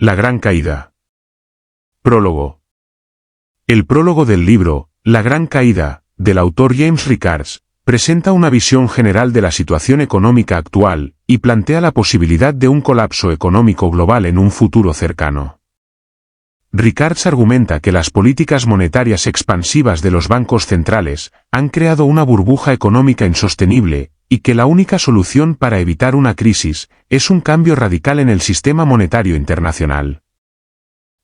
La Gran Caída. Prólogo. El prólogo del libro, La Gran Caída, del autor James Rickards, presenta una visión general de la situación económica actual y plantea la posibilidad de un colapso económico global en un futuro cercano. Rickards argumenta que las políticas monetarias expansivas de los bancos centrales han creado una burbuja económica insostenible y que la única solución para evitar una crisis es un cambio radical en el sistema monetario internacional.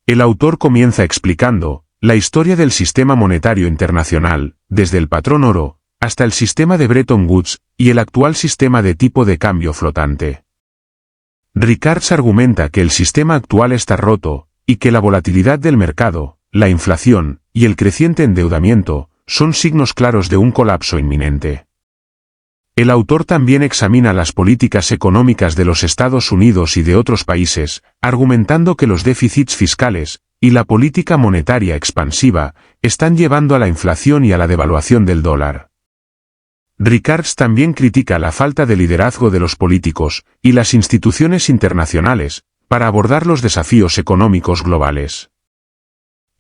El autor comienza explicando la historia del sistema monetario internacional, desde el patrón oro hasta el sistema de Bretton Woods y el actual sistema de tipo de cambio flotante. Rickards argumenta que el sistema actual está roto y que la volatilidad del mercado, la inflación y el creciente endeudamiento son signos claros de un colapso inminente. El autor también examina las políticas económicas de los Estados Unidos y de otros países, argumentando que los déficits fiscales y la política monetaria expansiva están llevando a la inflación y a la devaluación del dólar. Rickards también critica la falta de liderazgo de los políticos y las instituciones internacionales para abordar los desafíos económicos globales.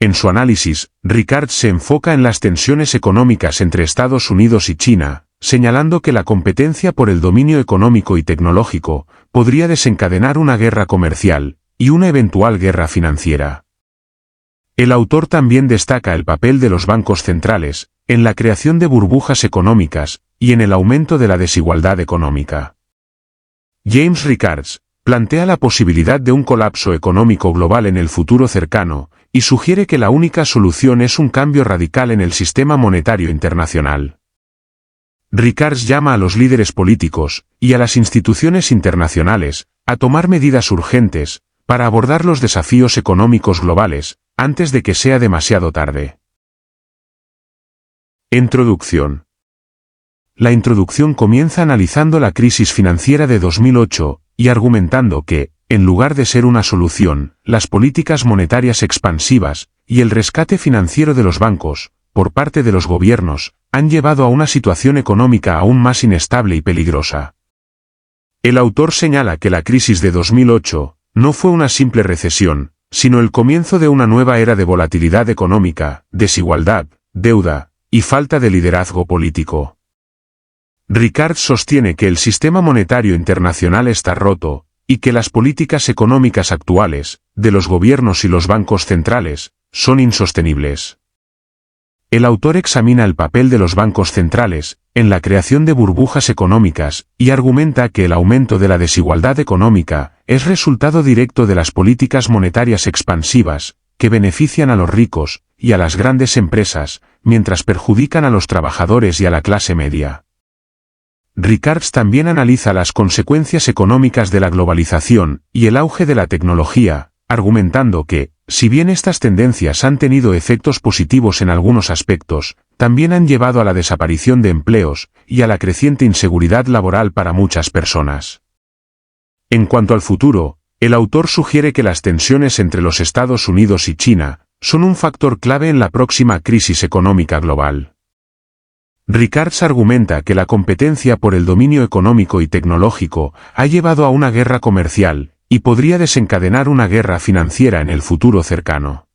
En su análisis, Rickards se enfoca en las tensiones económicas entre Estados Unidos y China, señalando que la competencia por el dominio económico y tecnológico podría desencadenar una guerra comercial y una eventual guerra financiera. El autor también destaca el papel de los bancos centrales en la creación de burbujas económicas y en el aumento de la desigualdad económica. James Rickards plantea la posibilidad de un colapso económico global en el futuro cercano y sugiere que la única solución es un cambio radical en el sistema monetario internacional. Rickards llama a los líderes políticos y a las instituciones internacionales a tomar medidas urgentes para abordar los desafíos económicos globales antes de que sea demasiado tarde. Introducción. La introducción comienza analizando la crisis financiera de 2008 y argumentando que, en lugar de ser una solución, las políticas monetarias expansivas y el rescate financiero de los bancos, por parte de los gobiernos, han llevado a una situación económica aún más inestable y peligrosa. El autor señala que la crisis de 2008 no fue una simple recesión, sino el comienzo de una nueva era de volatilidad económica, desigualdad, deuda y falta de liderazgo político. Rickards sostiene que el sistema monetario internacional está roto y que las políticas económicas actuales, de los gobiernos y los bancos centrales, son insostenibles. El autor examina el papel de los bancos centrales en la creación de burbujas económicas y argumenta que el aumento de la desigualdad económica es resultado directo de las políticas monetarias expansivas, que benefician a los ricos y a las grandes empresas, mientras perjudican a los trabajadores y a la clase media. Rickards también analiza las consecuencias económicas de la globalización y el auge de la tecnología, argumentando que, si bien estas tendencias han tenido efectos positivos en algunos aspectos, también han llevado a la desaparición de empleos y a la creciente inseguridad laboral para muchas personas. En cuanto al futuro, el autor sugiere que las tensiones entre los Estados Unidos y China son un factor clave en la próxima crisis económica global. Rickards argumenta que la competencia por el dominio económico y tecnológico ha llevado a una guerra comercial y podría desencadenar una guerra financiera en el futuro cercano.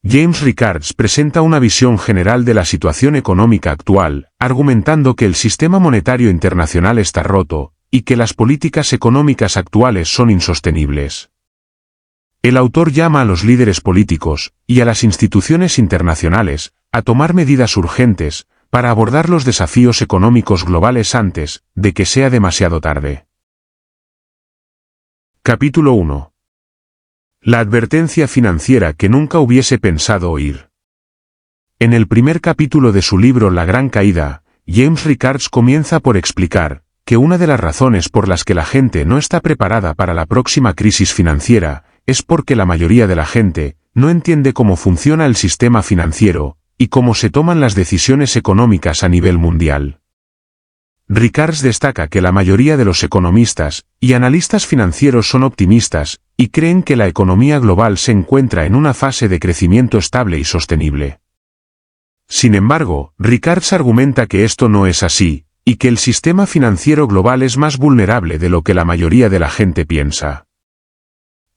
James Rickards presenta una visión general de la situación económica actual, argumentando que el sistema monetario internacional está roto y que las políticas económicas actuales son insostenibles. El autor llama a los líderes políticos y a las instituciones internacionales a tomar medidas urgentes para abordar los desafíos económicos globales antes de que sea demasiado tarde. Capítulo 1. La advertencia financiera que nunca hubiese pensado oír. En el primer capítulo de su libro La Gran Caída, James Rickards comienza por explicar que una de las razones por las que la gente no está preparada para la próxima crisis financiera es porque la mayoría de la gente no entiende cómo funciona el sistema financiero y cómo se toman las decisiones económicas a nivel mundial. Rickards destaca que la mayoría de los economistas y analistas financieros son optimistas y creen que la economía global se encuentra en una fase de crecimiento estable y sostenible. Sin embargo, Rickards argumenta que esto no es así, y que el sistema financiero global es más vulnerable de lo que la mayoría de la gente piensa.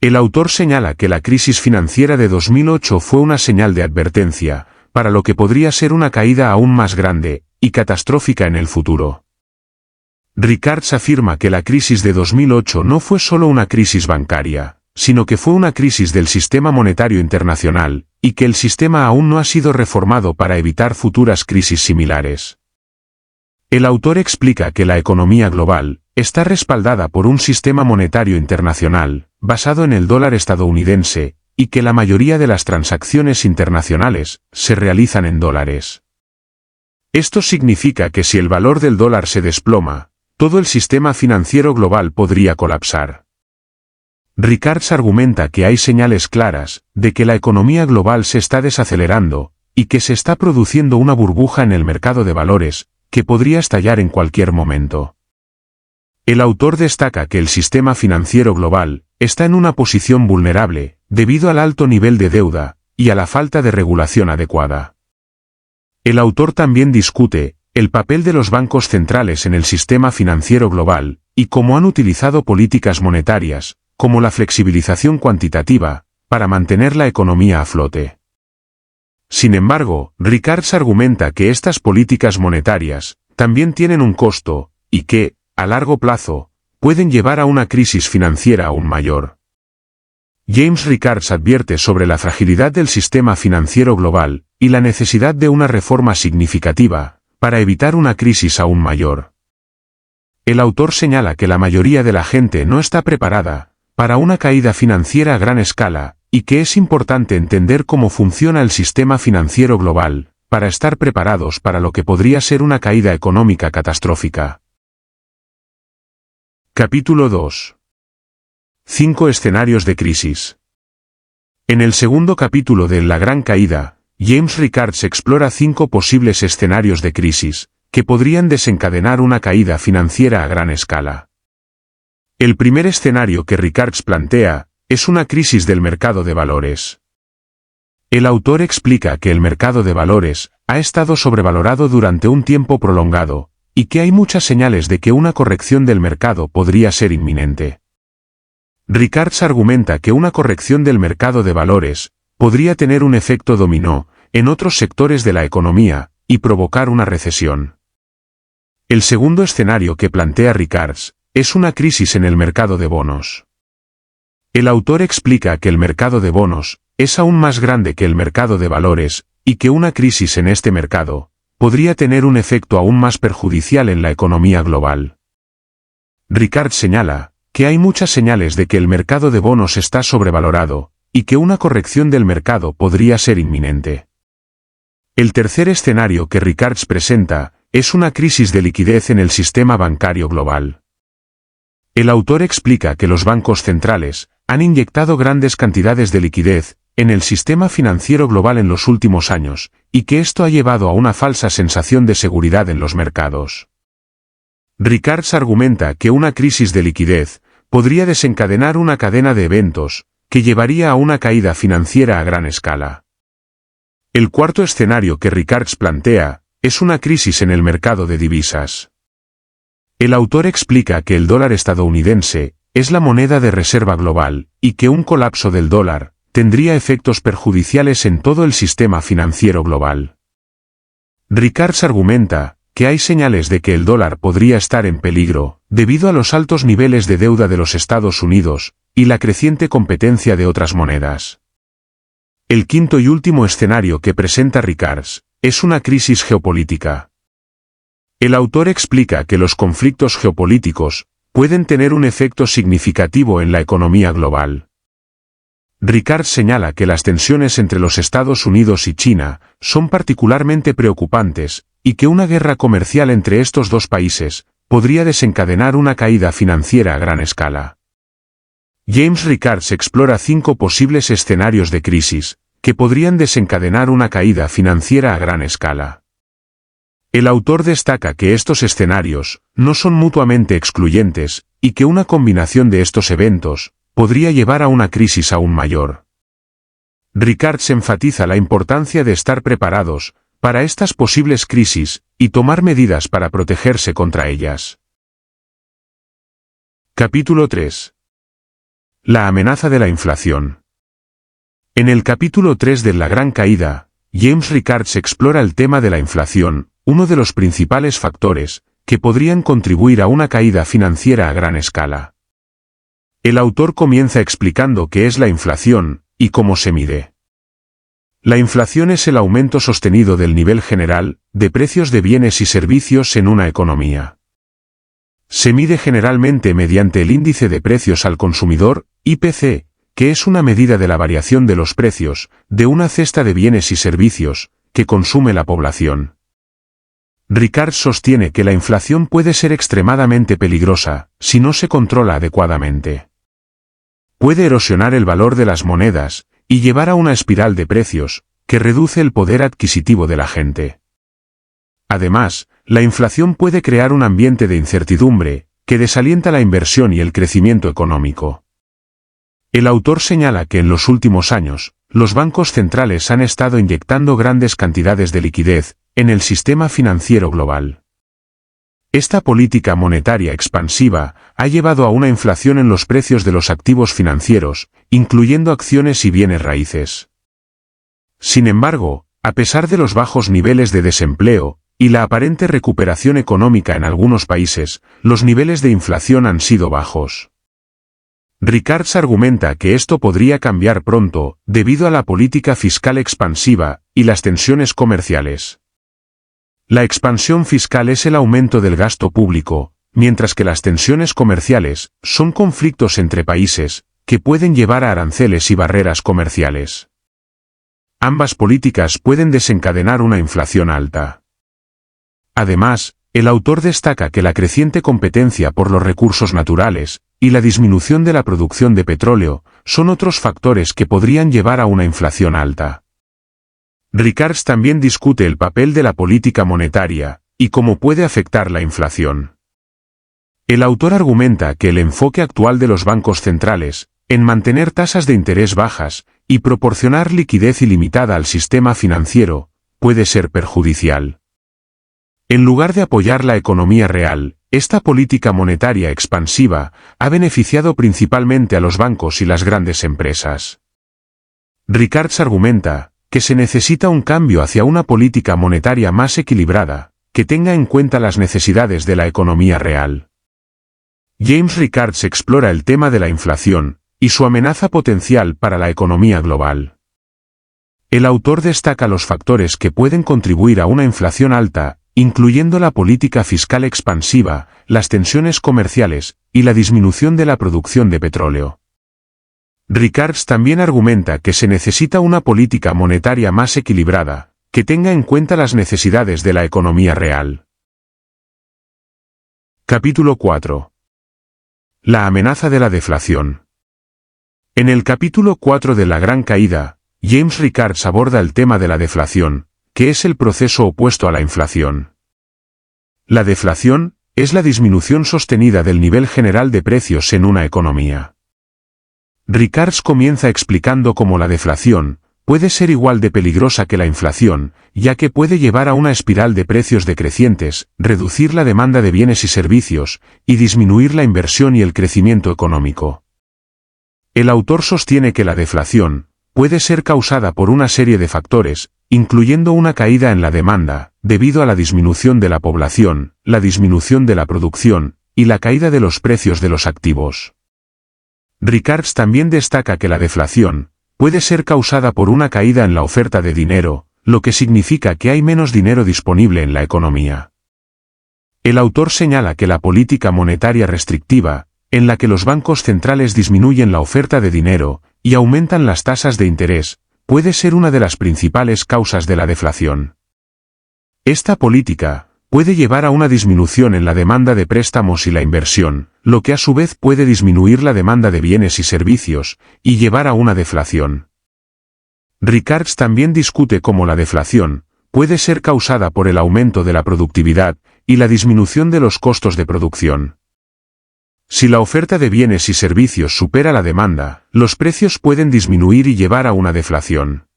El autor señala que la crisis financiera de 2008 fue una señal de advertencia, para lo que podría ser una caída aún más grande y catastrófica en el futuro. Rickards afirma que la crisis de 2008 no fue solo una crisis bancaria, sino que fue una crisis del sistema monetario internacional, y que el sistema aún no ha sido reformado para evitar futuras crisis similares. El autor explica que la economía global está respaldada por un sistema monetario internacional, basado en el dólar estadounidense, y que la mayoría de las transacciones internacionales se realizan en dólares. Esto significa que si el valor del dólar se desploma, todo el sistema financiero global podría colapsar. Rickards argumenta que hay señales claras de que la economía global se está desacelerando, y que se está produciendo una burbuja en el mercado de valores, que podría estallar en cualquier momento. El autor destaca que el sistema financiero global está en una posición vulnerable, debido al alto nivel de deuda y a la falta de regulación adecuada. El autor también discute el papel de los bancos centrales en el sistema financiero global, y cómo han utilizado políticas monetarias, como la flexibilización cuantitativa, para mantener la economía a flote. Sin embargo, Rickards argumenta que estas políticas monetarias también tienen un costo, y que, a largo plazo, pueden llevar a una crisis financiera aún mayor. James Rickards advierte sobre la fragilidad del sistema financiero global y la necesidad de una reforma significativa para evitar una crisis aún mayor. El autor señala que la mayoría de la gente no está preparada para una caída financiera a gran escala, y que es importante entender cómo funciona el sistema financiero global, para estar preparados para lo que podría ser una caída económica catastrófica. Capítulo 2. 5 escenarios de crisis. En el segundo capítulo de La Gran Caída, James Rickards explora 5 posibles escenarios de crisis, que podrían desencadenar una caída financiera a gran escala. El primer escenario que Rickards plantea es una crisis del mercado de valores. El autor explica que el mercado de valores ha estado sobrevalorado durante un tiempo prolongado, y que hay muchas señales de que una corrección del mercado podría ser inminente. Rickards argumenta que una corrección del mercado de valores podría tener un efecto dominó en otros sectores de la economía y provocar una recesión. El segundo escenario que plantea Rickards es una crisis en el mercado de bonos. El autor explica que el mercado de bonos es aún más grande que el mercado de valores, y que una crisis en este mercado podría tener un efecto aún más perjudicial en la economía global. Rickards señala que hay muchas señales de que el mercado de bonos está sobrevalorado, y que una corrección del mercado podría ser inminente. El tercer escenario que Rickards presenta es una crisis de liquidez en el sistema bancario global. El autor explica que los bancos centrales han inyectado grandes cantidades de liquidez en el sistema financiero global en los últimos años, y que esto ha llevado a una falsa sensación de seguridad en los mercados. Rickards argumenta que una crisis de liquidez podría desencadenar una cadena de eventos que llevaría a una caída financiera a gran escala. El cuarto escenario que Rickards plantea es una crisis en el mercado de divisas. El autor explica que el dólar estadounidense es la moneda de reserva global, y que un colapso del dólar tendría efectos perjudiciales en todo el sistema financiero global. Rickards argumenta que hay señales de que el dólar podría estar en peligro, debido a los altos niveles de deuda de los Estados Unidos y la creciente competencia de otras monedas. El quinto y último escenario que presenta Rickards es una crisis geopolítica. El autor explica que los conflictos geopolíticos pueden tener un efecto significativo en la economía global. Rickards señala que las tensiones entre los Estados Unidos y China son particularmente preocupantes, y que una guerra comercial entre estos dos países podría desencadenar una caída financiera a gran escala. James Rickards explora 5 posibles escenarios de crisis que podrían desencadenar una caída financiera a gran escala. El autor destaca que estos escenarios no son mutuamente excluyentes, y que una combinación de estos eventos podría llevar a una crisis aún mayor. Rickards enfatiza la importancia de estar preparados para estas posibles crisis y tomar medidas para protegerse contra ellas. Capítulo 3. La amenaza de la inflación. En el capítulo 3 de La Gran Caída, James Rickards explora el tema de la inflación, uno de los principales factores que podrían contribuir a una caída financiera a gran escala. El autor comienza explicando qué es la inflación y cómo se mide. La inflación es el aumento sostenido del nivel general de precios de bienes y servicios en una economía. Se mide generalmente mediante el índice de precios al consumidor, IPC, que es una medida de la variación de los precios de una cesta de bienes y servicios que consume la población. Rickards sostiene que la inflación puede ser extremadamente peligrosa si no se controla adecuadamente. Puede erosionar el valor de las monedas y llevar a una espiral de precios que reduce el poder adquisitivo de la gente. Además, la inflación puede crear un ambiente de incertidumbre que desalienta la inversión y el crecimiento económico. El autor señala que en los últimos años, los bancos centrales han estado inyectando grandes cantidades de liquidez en el sistema financiero global. Esta política monetaria expansiva ha llevado a una inflación en los precios de los activos financieros, incluyendo acciones y bienes raíces. Sin embargo, a pesar de los bajos niveles de desempleo y la aparente recuperación económica en algunos países, los niveles de inflación han sido bajos. Rickards argumenta que esto podría cambiar pronto, debido a la política fiscal expansiva y las tensiones comerciales. La expansión fiscal es el aumento del gasto público, mientras que las tensiones comerciales son conflictos entre países que pueden llevar a aranceles y barreras comerciales. Ambas políticas pueden desencadenar una inflación alta. Además, el autor destaca que la creciente competencia por los recursos naturales y la disminución de la producción de petróleo son otros factores que podrían llevar a una inflación alta. Rickards también discute el papel de la política monetaria y cómo puede afectar la inflación. El autor argumenta que el enfoque actual de los bancos centrales en mantener tasas de interés bajas y proporcionar liquidez ilimitada al sistema financiero puede ser perjudicial. En lugar de apoyar la economía real, esta política monetaria expansiva ha beneficiado principalmente a los bancos y las grandes empresas. Rickards argumenta que se necesita un cambio hacia una política monetaria más equilibrada, que tenga en cuenta las necesidades de la economía real. James Rickards explora el tema de la inflación y su amenaza potencial para la economía global. El autor destaca los factores que pueden contribuir a una inflación alta, incluyendo la política fiscal expansiva, las tensiones comerciales y la disminución de la producción de petróleo. Rickards también argumenta que se necesita una política monetaria más equilibrada, que tenga en cuenta las necesidades de la economía real. Capítulo 4. La amenaza de la deflación. En el capítulo 4 de La Gran Caída, James Rickards aborda el tema de la deflación, que es el proceso opuesto a la inflación. La deflación es la disminución sostenida del nivel general de precios en una economía. Rickards comienza explicando cómo la deflación puede ser igual de peligrosa que la inflación, ya que puede llevar a una espiral de precios decrecientes, reducir la demanda de bienes y servicios, y disminuir la inversión y el crecimiento económico. El autor sostiene que la deflación puede ser causada por una serie de factores, incluyendo una caída en la demanda, debido a la disminución de la población, la disminución de la producción, y la caída de los precios de los activos. Rickards también destaca que la deflación puede ser causada por una caída en la oferta de dinero, lo que significa que hay menos dinero disponible en la economía. El autor señala que la política monetaria restrictiva, en la que los bancos centrales disminuyen la oferta de dinero y aumentan las tasas de interés, puede ser una de las principales causas de la deflación. Esta política puede llevar a una disminución en la demanda de préstamos y la inversión, lo que a su vez puede disminuir la demanda de bienes y servicios, y llevar a una deflación. Rickards también discute cómo la deflación puede ser causada por el aumento de la productividad y la disminución de los costos de producción. Si la oferta de bienes y servicios supera la demanda, los precios pueden disminuir y llevar a una deflación.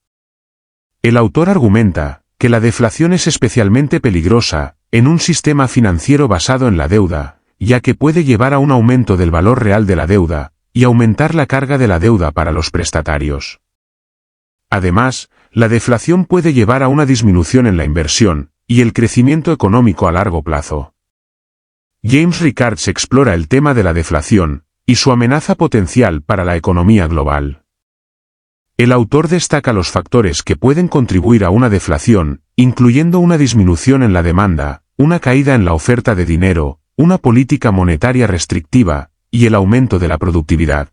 El autor argumenta que la deflación es especialmente peligrosa en un sistema financiero basado en la deuda, ya que puede llevar a un aumento del valor real de la deuda, y aumentar la carga de la deuda para los prestatarios. Además, la deflación puede llevar a una disminución en la inversión y el crecimiento económico a largo plazo. James Rickards explora el tema de la deflación y su amenaza potencial para la economía global. El autor destaca los factores que pueden contribuir a una deflación, incluyendo una disminución en la demanda, una caída en la oferta de dinero, una política monetaria restrictiva y el aumento de la productividad.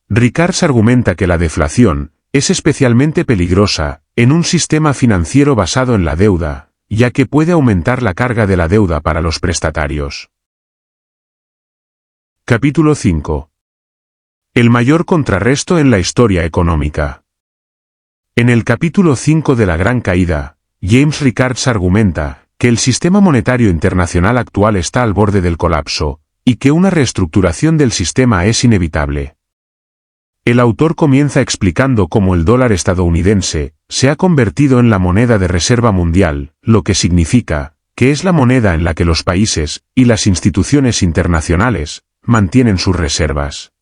Rickards argumenta que la deflación es especialmente peligrosa en un sistema financiero basado en la deuda, ya que puede aumentar la carga de la deuda para los prestatarios. Capítulo 5. El mayor contrarresto en la historia económica. En el capítulo 5 de La Gran Caída, James Rickards argumenta que el sistema monetario internacional actual está al borde del colapso, y que una reestructuración del sistema es inevitable. El autor comienza explicando cómo el dólar estadounidense se ha convertido en la moneda de reserva mundial, lo que significa que es la moneda en la que los países y las instituciones internacionales mantienen sus reservas.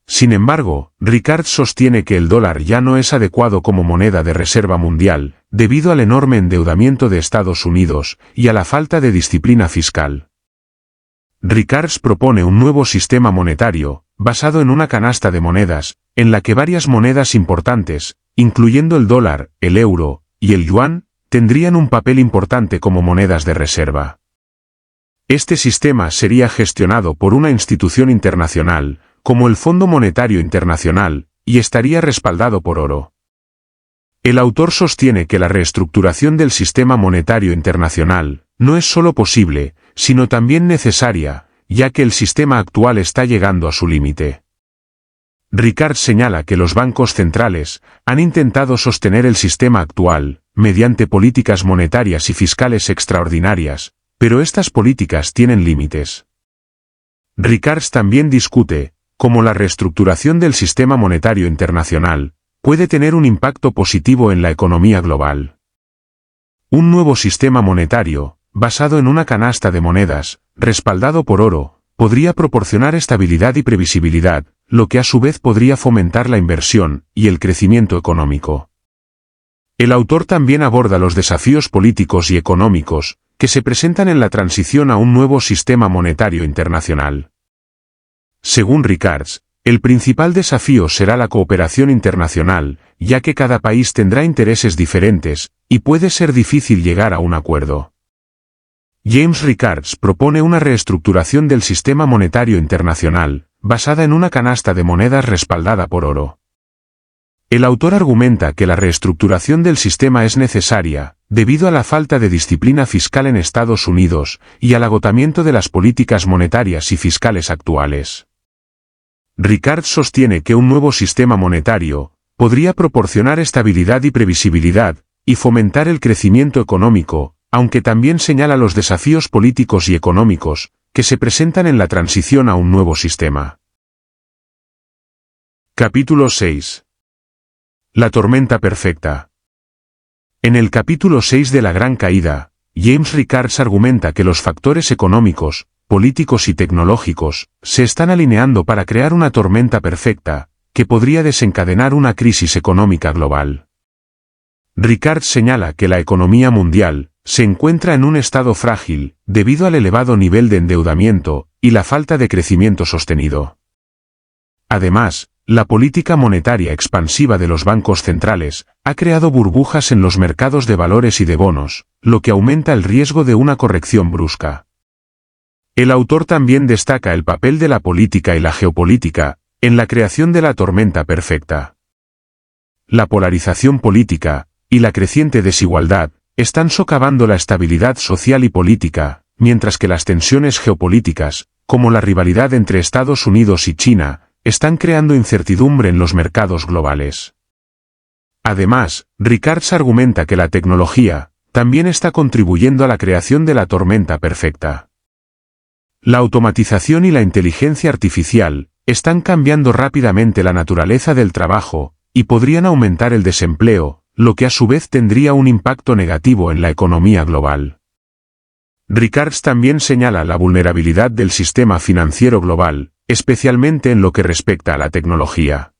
Sin embargo, Rickards sostiene que el dólar ya no es adecuado como moneda de reserva mundial, debido al enorme endeudamiento de Estados Unidos y a la falta de disciplina fiscal. Rickards propone un nuevo sistema monetario, basado en una canasta de monedas, en la que varias monedas importantes, incluyendo el dólar, el euro y el yuan, tendrían un papel importante como monedas de reserva. Este sistema sería gestionado por una institución internacional, como el Fondo Monetario Internacional, y estaría respaldado por oro. El autor sostiene que la reestructuración del sistema monetario internacional no es solo posible, sino también necesaria, ya que el sistema actual está llegando a su límite. Rickards señala que los bancos centrales han intentado sostener el sistema actual, mediante políticas monetarias y fiscales extraordinarias, pero estas políticas tienen límites. Rickards también discute cómo la reestructuración del sistema monetario internacional puede tener un impacto positivo en la economía global. Un nuevo sistema monetario, basado en una canasta de monedas, respaldado por oro, podría proporcionar estabilidad y previsibilidad, lo que a su vez podría fomentar la inversión y el crecimiento económico. El autor también aborda los desafíos políticos y económicos que se presentan en la transición a un nuevo sistema monetario internacional. Según Rickards, el principal desafío será la cooperación internacional, ya que cada país tendrá intereses diferentes, y puede ser difícil llegar a un acuerdo. James Rickards propone una reestructuración del sistema monetario internacional, basada en una canasta de monedas respaldada por oro. El autor argumenta que la reestructuración del sistema es necesaria, debido a la falta de disciplina fiscal en Estados Unidos y al agotamiento de las políticas monetarias y fiscales actuales. Rickards sostiene que un nuevo sistema monetario podría proporcionar estabilidad y previsibilidad, y fomentar el crecimiento económico, aunque también señala los desafíos políticos y económicos que se presentan en la transición a un nuevo sistema. Capítulo 6. La tormenta perfecta. En el capítulo 6 de La Gran Caída, James Rickards argumenta que los factores económicos, políticos y tecnológicos se están alineando para crear una tormenta perfecta, que podría desencadenar una crisis económica global. Rickards señala que la economía mundial se encuentra en un estado frágil, debido al elevado nivel de endeudamiento y la falta de crecimiento sostenido. Además, la política monetaria expansiva de los bancos centrales ha creado burbujas en los mercados de valores y de bonos, lo que aumenta el riesgo de una corrección brusca. El autor también destaca el papel de la política y la geopolítica en la creación de la tormenta perfecta. La polarización política y la creciente desigualdad están socavando la estabilidad social y política, mientras que las tensiones geopolíticas, como la rivalidad entre Estados Unidos y China, están creando incertidumbre en los mercados globales. Además, Rickards argumenta que la tecnología también está contribuyendo a la creación de la tormenta perfecta. La automatización y la inteligencia artificial están cambiando rápidamente la naturaleza del trabajo, y podrían aumentar el desempleo, lo que a su vez tendría un impacto negativo en la economía global. Rickards también señala la vulnerabilidad del sistema financiero global, especialmente en lo que respecta a la tecnología.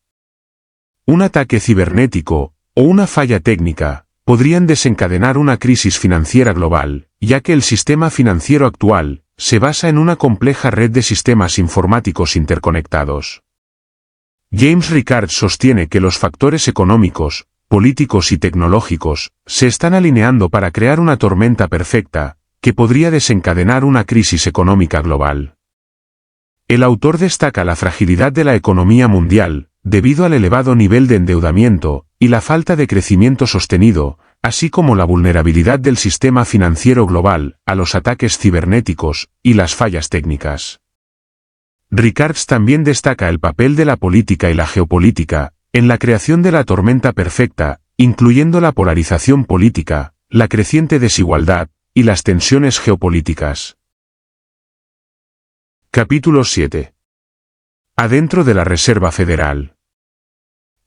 Un ataque cibernético, o una falla técnica, podrían desencadenar una crisis financiera global, ya que el sistema financiero actual se basa en una compleja red de sistemas informáticos interconectados. James Rickards sostiene que los factores económicos, políticos y tecnológicos se están alineando para crear una tormenta perfecta, que podría desencadenar una crisis económica global. El autor destaca la fragilidad de la economía mundial, debido al elevado nivel de endeudamiento y la falta de crecimiento sostenido, así como la vulnerabilidad del sistema financiero global a los ataques cibernéticos y las fallas técnicas. Rickards también destaca el papel de la política y la geopolítica en la creación de la tormenta perfecta, incluyendo la polarización política, la creciente desigualdad y las tensiones geopolíticas. Capítulo 7. Adentro de la Reserva Federal.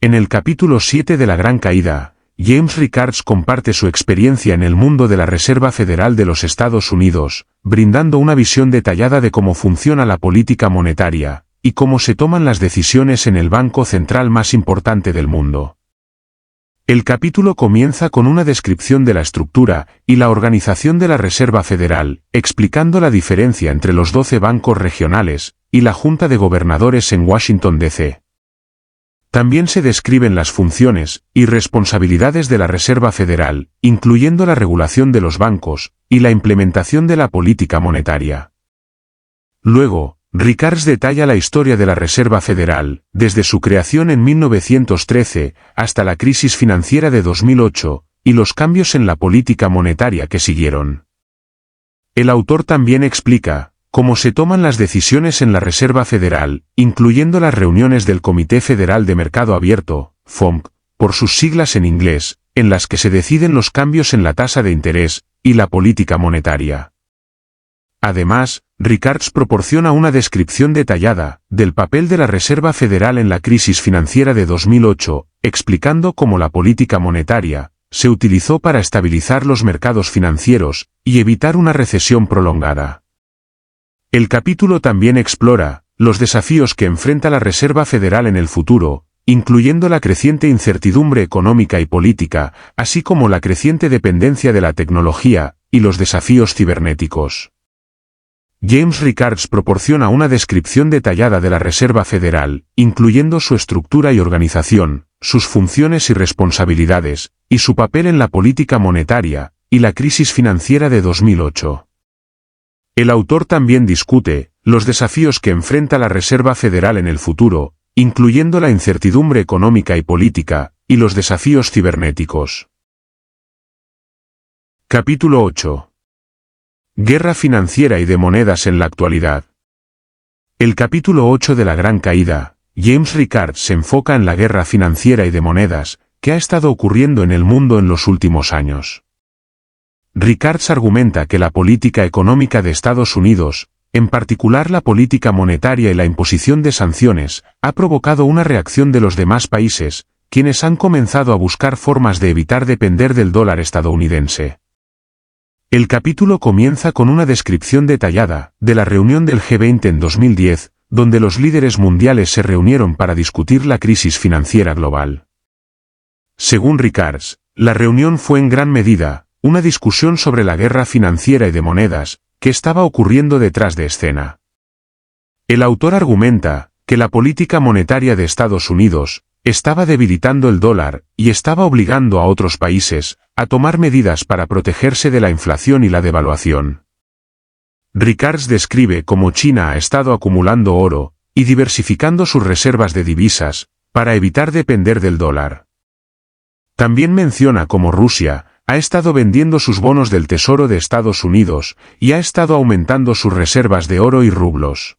En el capítulo 7 de La Gran Caída, James Rickards comparte su experiencia en el mundo de la Reserva Federal de los Estados Unidos, brindando una visión detallada de cómo funciona la política monetaria y cómo se toman las decisiones en el banco central más importante del mundo. El capítulo comienza con una descripción de la estructura y la organización de la Reserva Federal, explicando la diferencia entre los 12 bancos regionales y la Junta de Gobernadores en Washington, D.C. También se describen las funciones y responsabilidades de la Reserva Federal, incluyendo la regulación de los bancos y la implementación de la política monetaria. Luego, Rickards detalla la historia de la Reserva Federal, desde su creación en 1913 hasta la crisis financiera de 2008, y los cambios en la política monetaria que siguieron. El autor también explica cómo se toman las decisiones en la Reserva Federal, incluyendo las reuniones del Comité Federal de Mercado Abierto, FOMC, por sus siglas en inglés, en las que se deciden los cambios en la tasa de interés y la política monetaria. Además, Rickards proporciona una descripción detallada del papel de la Reserva Federal en la crisis financiera de 2008, explicando cómo la política monetaria se utilizó para estabilizar los mercados financieros y evitar una recesión prolongada. El capítulo también explora los desafíos que enfrenta la Reserva Federal en el futuro, incluyendo la creciente incertidumbre económica y política, así como la creciente dependencia de la tecnología y los desafíos cibernéticos. James Rickards proporciona una descripción detallada de la Reserva Federal, incluyendo su estructura y organización, sus funciones y responsabilidades, y su papel en la política monetaria y la crisis financiera de 2008. El autor también discute los desafíos que enfrenta la Reserva Federal en el futuro, incluyendo la incertidumbre económica y política, y los desafíos cibernéticos. Capítulo 8. Guerra financiera y de monedas en la actualidad. El capítulo 8 de La Gran Caída, James Rickards se enfoca en la guerra financiera y de monedas que ha estado ocurriendo en el mundo en los últimos años. Rickards argumenta que la política económica de Estados Unidos, en particular la política monetaria y la imposición de sanciones, ha provocado una reacción de los demás países, quienes han comenzado a buscar formas de evitar depender del dólar estadounidense. El capítulo comienza con una descripción detallada de la reunión del G20 en 2010, donde los líderes mundiales se reunieron para discutir la crisis financiera global. Según Rickards, la reunión fue en gran medida una discusión sobre la guerra financiera y de monedas que estaba ocurriendo detrás de escena. El autor argumenta que la política monetaria de Estados Unidos estaba debilitando el dólar y estaba obligando a otros países a tomar medidas para protegerse de la inflación y la devaluación. Rickards describe cómo China ha estado acumulando oro y diversificando sus reservas de divisas para evitar depender del dólar. También menciona cómo Rusia ha estado vendiendo sus bonos del Tesoro de Estados Unidos y ha estado aumentando sus reservas de oro y rublos.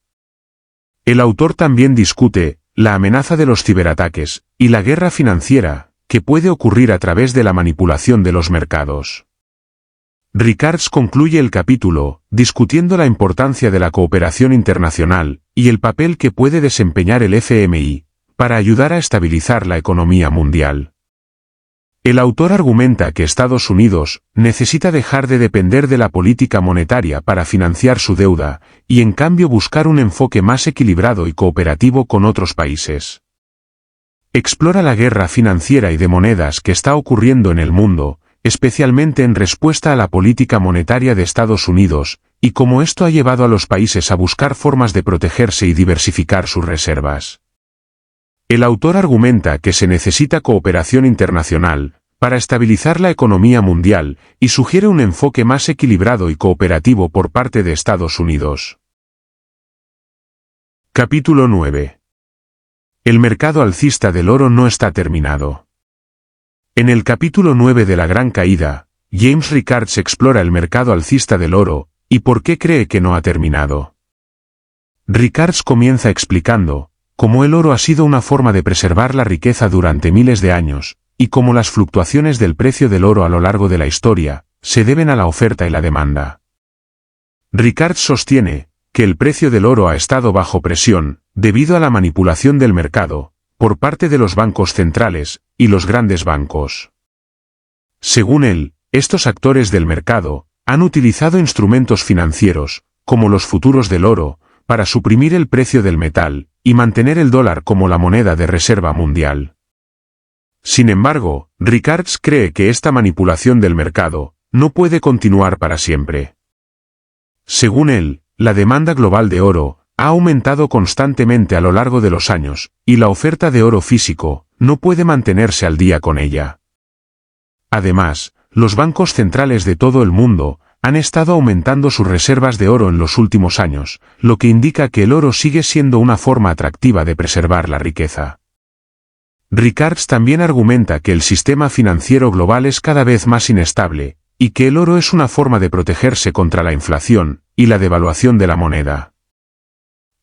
El autor también discute la amenaza de los ciberataques y la guerra financiera que puede ocurrir a través de la manipulación de los mercados. Rickards concluye el capítulo discutiendo la importancia de la cooperación internacional y el papel que puede desempeñar el FMI para ayudar a estabilizar la economía mundial. El autor argumenta que Estados Unidos necesita dejar de depender de la política monetaria para financiar su deuda, y en cambio buscar un enfoque más equilibrado y cooperativo con otros países. Explora la guerra financiera y de monedas que está ocurriendo en el mundo, especialmente en respuesta a la política monetaria de Estados Unidos, y cómo esto ha llevado a los países a buscar formas de protegerse y diversificar sus reservas. El autor argumenta que se necesita cooperación internacional para estabilizar la economía mundial y sugiere un enfoque más equilibrado y cooperativo por parte de Estados Unidos. Capítulo 9. El mercado alcista del oro no está terminado. En el capítulo 9 de La Gran Caída, James Rickards explora el mercado alcista del oro y por qué cree que no ha terminado. Rickards comienza explicando cómo el oro ha sido una forma de preservar la riqueza durante miles de años, y cómo las fluctuaciones del precio del oro a lo largo de la historia se deben a la oferta y la demanda. Rickards sostiene que el precio del oro ha estado bajo presión debido a la manipulación del mercado por parte de los bancos centrales y los grandes bancos. Según él, estos actores del mercado han utilizado instrumentos financieros, como los futuros del oro, para suprimir el precio del metal y mantener el dólar como la moneda de reserva mundial. Sin embargo, Rickards cree que esta manipulación del mercado no puede continuar para siempre. Según él, la demanda global de oro ha aumentado constantemente a lo largo de los años, y la oferta de oro físico no puede mantenerse al día con ella. Además, los bancos centrales de todo el mundo han estado aumentando sus reservas de oro en los últimos años, lo que indica que el oro sigue siendo una forma atractiva de preservar la riqueza. Rickards también argumenta que el sistema financiero global es cada vez más inestable, y que el oro es una forma de protegerse contra la inflación y la devaluación de la moneda.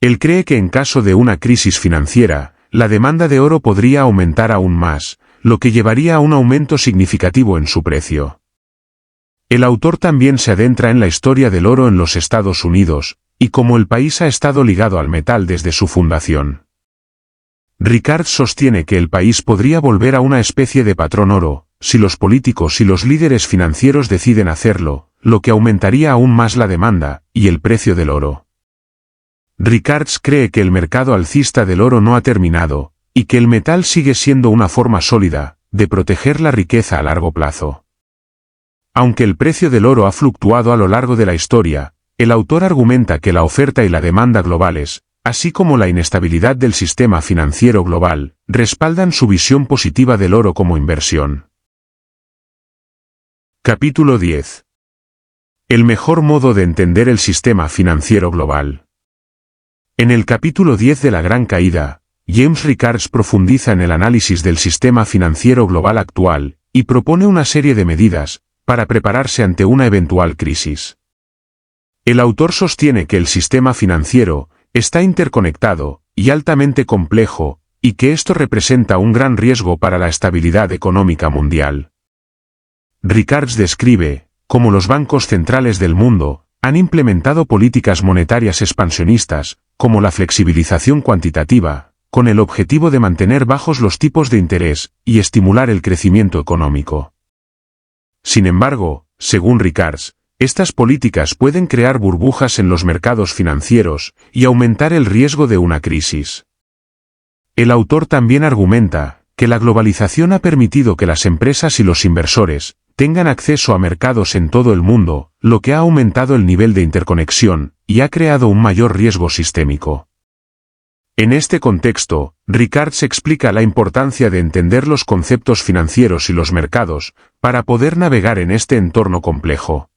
Él cree que en caso de una crisis financiera, la demanda de oro podría aumentar aún más, lo que llevaría a un aumento significativo en su precio. El autor también se adentra en la historia del oro en los Estados Unidos, y cómo el país ha estado ligado al metal desde su fundación. Rickards sostiene que el país podría volver a una especie de patrón oro, si los políticos y los líderes financieros deciden hacerlo, lo que aumentaría aún más la demanda y el precio del oro. Rickards cree que el mercado alcista del oro no ha terminado, y que el metal sigue siendo una forma sólida de proteger la riqueza a largo plazo. Aunque el precio del oro ha fluctuado a lo largo de la historia, el autor argumenta que la oferta y la demanda globales, así como la inestabilidad del sistema financiero global, respaldan su visión positiva del oro como inversión. Capítulo 10. El mejor modo de entender el sistema financiero global. En el capítulo 10 de La Gran Caída, James Rickards profundiza en el análisis del sistema financiero global actual y propone una serie de medidas para prepararse ante una eventual crisis. El autor sostiene que el sistema financiero está interconectado y altamente complejo, y que esto representa un gran riesgo para la estabilidad económica mundial. Rickards describe cómo los bancos centrales del mundo han implementado políticas monetarias expansionistas, como la flexibilización cuantitativa, con el objetivo de mantener bajos los tipos de interés y estimular el crecimiento económico. Sin embargo, según Rickards, estas políticas pueden crear burbujas en los mercados financieros y aumentar el riesgo de una crisis. El autor también argumenta que la globalización ha permitido que las empresas y los inversores tengan acceso a mercados en todo el mundo, lo que ha aumentado el nivel de interconexión y ha creado un mayor riesgo sistémico. En este contexto, Rickards explica la importancia de entender los conceptos financieros y los mercados para poder navegar en este entorno complejo.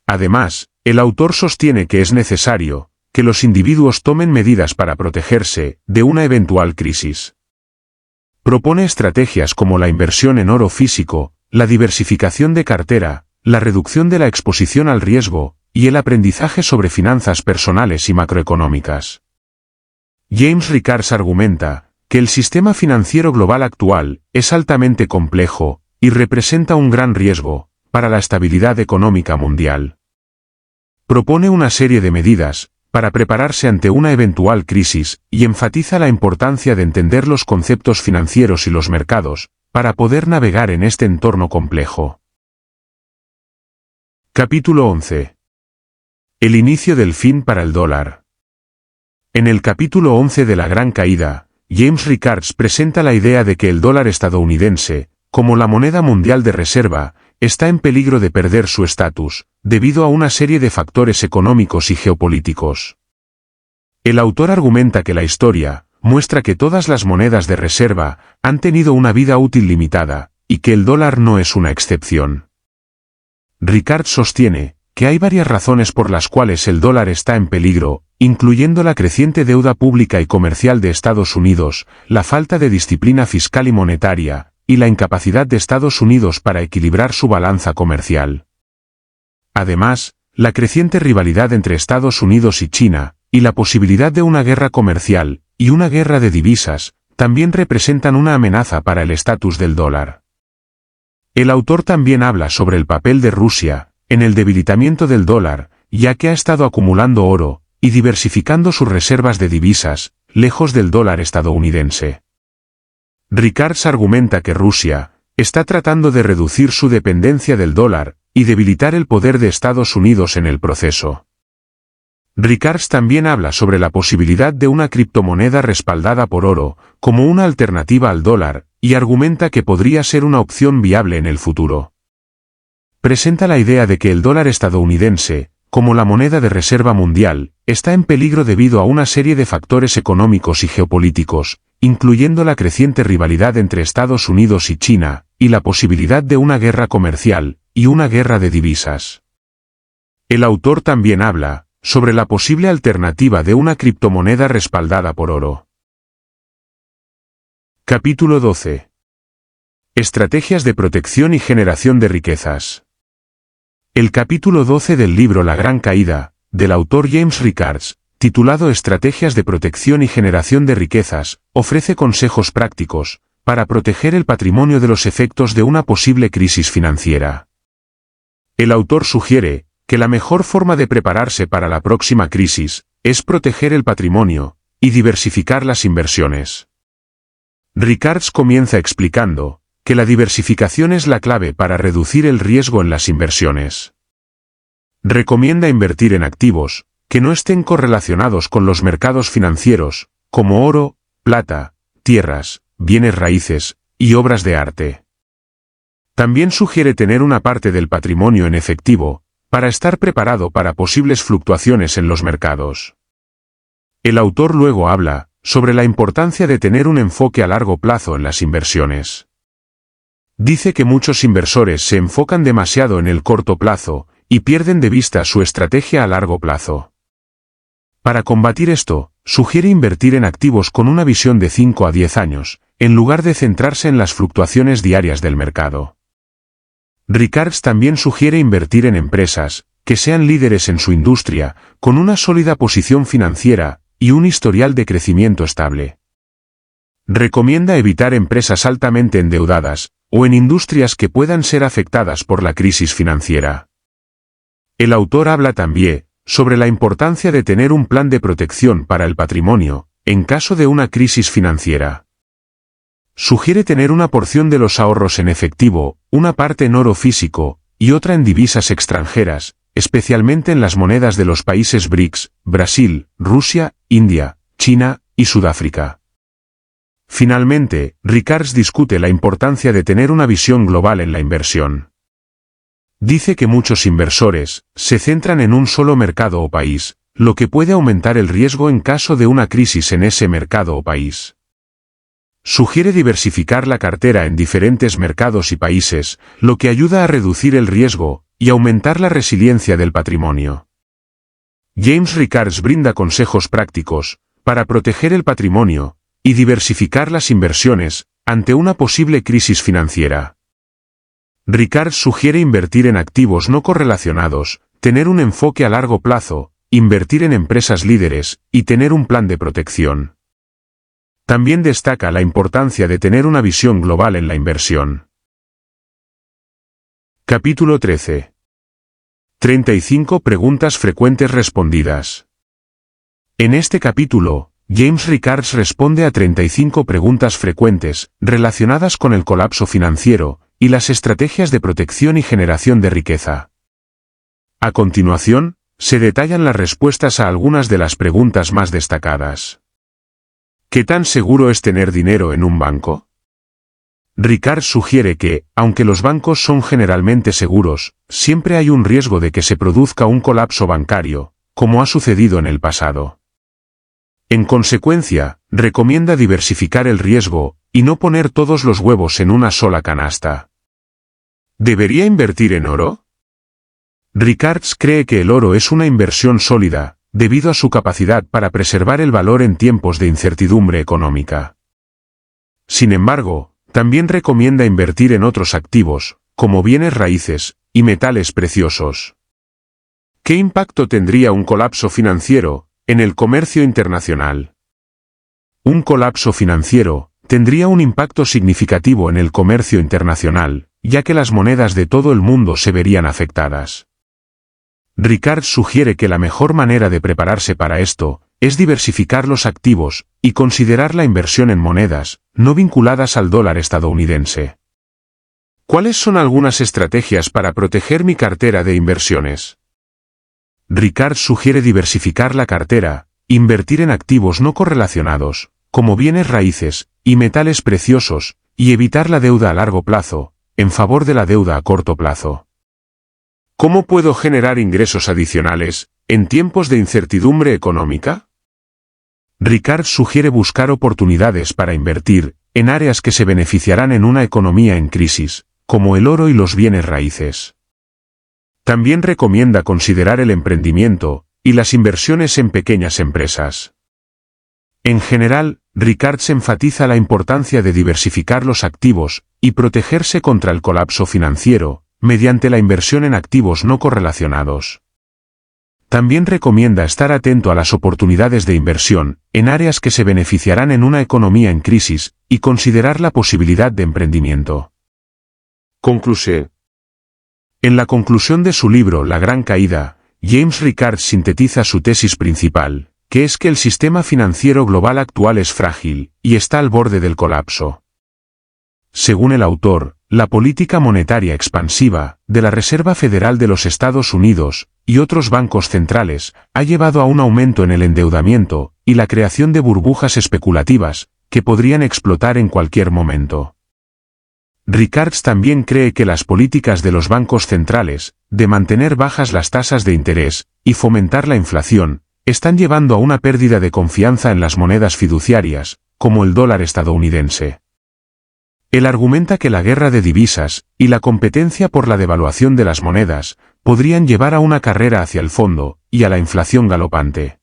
Además, el autor sostiene que es necesario que los individuos tomen medidas para protegerse de una eventual crisis. Propone estrategias como la inversión en oro físico, la diversificación de cartera, la reducción de la exposición al riesgo y el aprendizaje sobre finanzas personales y macroeconómicas. James Rickards argumenta que el sistema financiero global actual es altamente complejo y representa un gran riesgo para la estabilidad económica mundial. Propone una serie de medidas para prepararse ante una eventual crisis y enfatiza la importancia de entender los conceptos financieros y los mercados para poder navegar en este entorno complejo. Capítulo 11. El inicio del fin para el dólar. En el capítulo 11 de La Gran Caída, James Rickards presenta la idea de que el dólar estadounidense, como la moneda mundial de reserva, está en peligro de perder su estatus, debido a una serie de factores económicos y geopolíticos. El autor argumenta que la historia muestra que todas las monedas de reserva han tenido una vida útil limitada, y que el dólar no es una excepción. Rickards sostiene que hay varias razones por las cuales el dólar está en peligro, incluyendo la creciente deuda pública y comercial de Estados Unidos, la falta de disciplina fiscal y monetaria, y la incapacidad de Estados Unidos para equilibrar su balanza comercial. Además, la creciente rivalidad entre Estados Unidos y China, y la posibilidad de una guerra comercial, y una guerra de divisas, también representan una amenaza para el estatus del dólar. El autor también habla sobre el papel de Rusia en el debilitamiento del dólar, ya que ha estado acumulando oro y diversificando sus reservas de divisas, lejos del dólar estadounidense. Rickards argumenta que Rusia está tratando de reducir su dependencia del dólar y debilitar el poder de Estados Unidos en el proceso. Rickards también habla sobre la posibilidad de una criptomoneda respaldada por oro como una alternativa al dólar, y argumenta que podría ser una opción viable en el futuro. Presenta la idea de que el dólar estadounidense, como la moneda de reserva mundial, está en peligro debido a una serie de factores económicos y geopolíticos, incluyendo la creciente rivalidad entre Estados Unidos y China, y la posibilidad de una guerra comercial, y una guerra de divisas. El autor también habla sobre la posible alternativa de una criptomoneda respaldada por oro. Capítulo 12. Estrategias de protección y generación de riquezas. El capítulo 12 del libro La Gran Caída, del autor James Rickards, titulado Estrategias de protección y generación de riquezas, ofrece consejos prácticos para proteger el patrimonio de los efectos de una posible crisis financiera. El autor sugiere que la mejor forma de prepararse para la próxima crisis es proteger el patrimonio y diversificar las inversiones. Rickards comienza explicando que la diversificación es la clave para reducir el riesgo en las inversiones. Recomienda invertir en activos que no estén correlacionados con los mercados financieros, como oro, plata, tierras, bienes raíces y obras de arte. También sugiere tener una parte del patrimonio en efectivo, para estar preparado para posibles fluctuaciones en los mercados. El autor luego habla sobre la importancia de tener un enfoque a largo plazo en las inversiones. Dice que muchos inversores se enfocan demasiado en el corto plazo y pierden de vista su estrategia a largo plazo. Para combatir esto, sugiere invertir en activos con una visión de 5 a 10 años, en lugar de centrarse en las fluctuaciones diarias del mercado. Rickards también sugiere invertir en empresas que sean líderes en su industria, con una sólida posición financiera y un historial de crecimiento estable. Recomienda evitar empresas altamente endeudadas o en industrias que puedan ser afectadas por la crisis financiera. El autor habla también sobre la importancia de tener un plan de protección para el patrimonio en caso de una crisis financiera. Sugiere tener una porción de los ahorros en efectivo, una parte en oro físico y otra en divisas extranjeras, especialmente en las monedas de los países BRICS, Brasil, Rusia, India, China y Sudáfrica. Finalmente, Rickards discute la importancia de tener una visión global en la inversión. Dice que muchos inversores se centran en un solo mercado o país, lo que puede aumentar el riesgo en caso de una crisis en ese mercado o país. Sugiere diversificar la cartera en diferentes mercados y países, lo que ayuda a reducir el riesgo y aumentar la resiliencia del patrimonio. James Rickards brinda consejos prácticos para proteger el patrimonio y diversificar las inversiones ante una posible crisis financiera. Rickards sugiere invertir en activos no correlacionados, tener un enfoque a largo plazo, invertir en empresas líderes y tener un plan de protección. También destaca la importancia de tener una visión global en la inversión. Capítulo 13. 35 preguntas frecuentes respondidas. En este capítulo, James Rickards responde a 35 preguntas frecuentes relacionadas con el colapso financiero y las estrategias de protección y generación de riqueza. A continuación, se detallan las respuestas a algunas de las preguntas más destacadas. ¿Qué tan seguro es tener dinero en un banco? Rickards sugiere que, aunque los bancos son generalmente seguros, siempre hay un riesgo de que se produzca un colapso bancario, como ha sucedido en el pasado. En consecuencia, recomienda diversificar el riesgo y no poner todos los huevos en una sola canasta. ¿Debería invertir en oro? Rickards cree que el oro es una inversión sólida, debido a su capacidad para preservar el valor en tiempos de incertidumbre económica. Sin embargo, también recomienda invertir en otros activos, como bienes raíces y metales preciosos. ¿Qué impacto tendría un colapso financiero en el comercio internacional? Un colapso financiero tendría un impacto significativo en el comercio internacional, ya que las monedas de todo el mundo se verían afectadas. Rickards sugiere que la mejor manera de prepararse para esto es diversificar los activos y considerar la inversión en monedas no vinculadas al dólar estadounidense. ¿Cuáles son algunas estrategias para proteger mi cartera de inversiones? Rickards sugiere diversificar la cartera, invertir en activos no correlacionados, como bienes raíces y metales preciosos, y evitar la deuda a largo plazo, en favor de la deuda a corto plazo. ¿Cómo puedo generar ingresos adicionales en tiempos de incertidumbre económica? Rickards sugiere buscar oportunidades para invertir en áreas que se beneficiarán en una economía en crisis, como el oro y los bienes raíces. También recomienda considerar el emprendimiento y las inversiones en pequeñas empresas. En general, Rickards enfatiza la importancia de diversificar los activos y protegerse contra el colapso financiero, mediante la inversión en activos no correlacionados. También recomienda estar atento a las oportunidades de inversión en áreas que se beneficiarán en una economía en crisis y considerar la posibilidad de emprendimiento. Conclusión. En la conclusión de su libro La Gran Caída, James Rickards sintetiza su tesis principal, que es que el sistema financiero global actual es frágil y está al borde del colapso. Según el autor, la política monetaria expansiva de la Reserva Federal de los Estados Unidos y otros bancos centrales ha llevado a un aumento en el endeudamiento y la creación de burbujas especulativas que podrían explotar en cualquier momento. Rickards también cree que las políticas de los bancos centrales, de mantener bajas las tasas de interés y fomentar la inflación, están llevando a una pérdida de confianza en las monedas fiduciarias, como el dólar estadounidense. Él argumenta que la guerra de divisas y la competencia por la devaluación de las monedas podrían llevar a una carrera hacia el fondo y a la inflación galopante.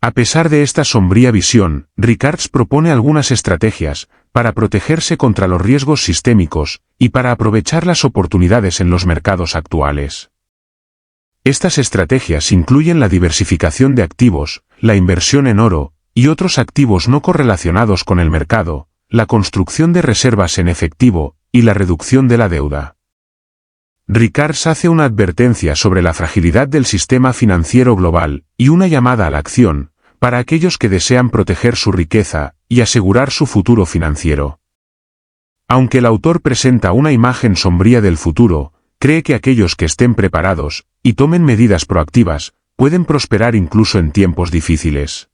A pesar de esta sombría visión, Rickards propone algunas estrategias para protegerse contra los riesgos sistémicos y para aprovechar las oportunidades en los mercados actuales. Estas estrategias incluyen la diversificación de activos, la inversión en oro y otros activos no correlacionados con el mercado, la construcción de reservas en efectivo y la reducción de la deuda. Rickards hace una advertencia sobre la fragilidad del sistema financiero global y una llamada a la acción para aquellos que desean proteger su riqueza y asegurar su futuro financiero. Aunque el autor presenta una imagen sombría del futuro, cree que aquellos que estén preparados y tomen medidas proactivas pueden prosperar incluso en tiempos difíciles.